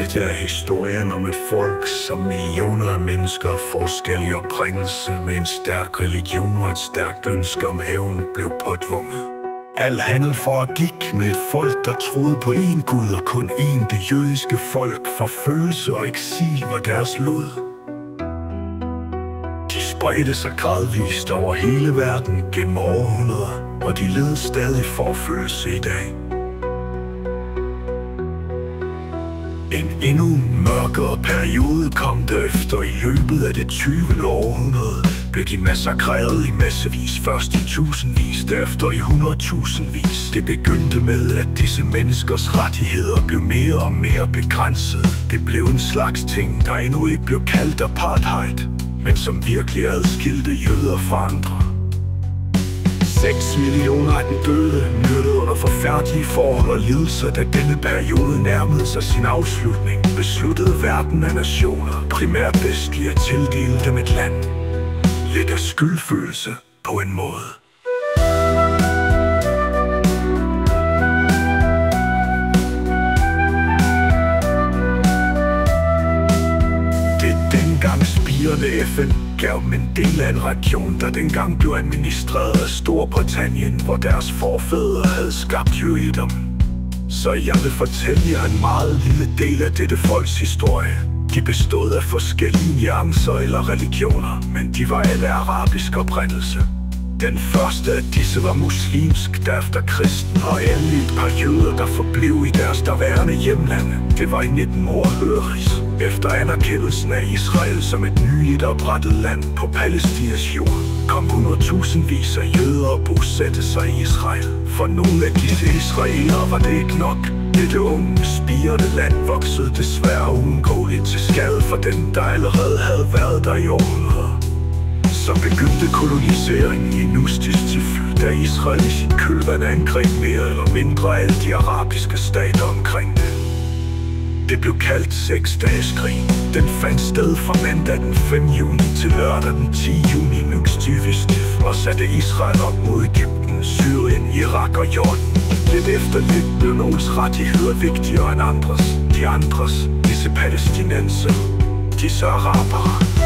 Dette er historien om et folk, som millioner af mennesker af forskellig oprindelse med en stærk religion og et stærkt ønske om hævn blev påtvunget. Al handel foregik med et folk, der troede på én Gud og kun én, det jødiske folk. Forfølgelse og eksil var deres lod. De spredte sig gradvist over hele verden gennem århundreder, og de led stadig forfølgelse i dag. En endnu mørkere periode kom derefter. I løbet af det 20. århundrede blev de massakreret i massevis, først i tusindvis, derefter i hundredtusindvis. Det begyndte med, at disse menneskers rettigheder blev mere og mere begrænsede. Det blev en slags ting, der endnu ikke blev kaldt apartheid, men som virkelig adskilte jøder fra andre. 6 millioner af den døde, myrdet under forfærdelige forhold og lidelser. Da denne periode nærmede sig sin afslutning, besluttede verden af nationer, primært vestlige, at tildele dem et land. Lidt af skyldfølelse på en måde. Det dengang spirende FN gav dem en del af en region, der dengang blev administreret af Storbritannien, hvor deres forfædre havde skabt jødedom. Så jeg vil fortælle jer en meget lille del af dette folks historie. De bestod af forskellige nuancer eller religioner, men de var alle arabisk oprindelse. Den første af disse var muslimsk, derefter kristen og endelig et par jøder, der forblev i deres derværende hjemlande. Det var i 1948, efter anerkendelsen af Israel som et nyligt oprettet land på Palæstinas jord, kom 100.000vis af jøder og bosatte sig i Israel. For nogle af disse israelere var det ikke nok. Dette unge, spirende land voksede desværre uundgåeligt til skade for dem, der allerede havde været der i århundreder. Så begyndte koloniseringen i Nustistifl, da Israel i sit kølvand angreb mere eller mindre alle de arabiske stater omkring det. Det blev kaldt Seksdageskrigen. Den fandt sted fra mandag den 5. juni til lørdag den 10. juni i Nustistifl og satte Israel op mod Egypten, Syrien, Irak og Jordan. Lidt efter lidt blev nogens rettigheder vigtigere end andres. De andres, disse palæstinenser, disse arabere.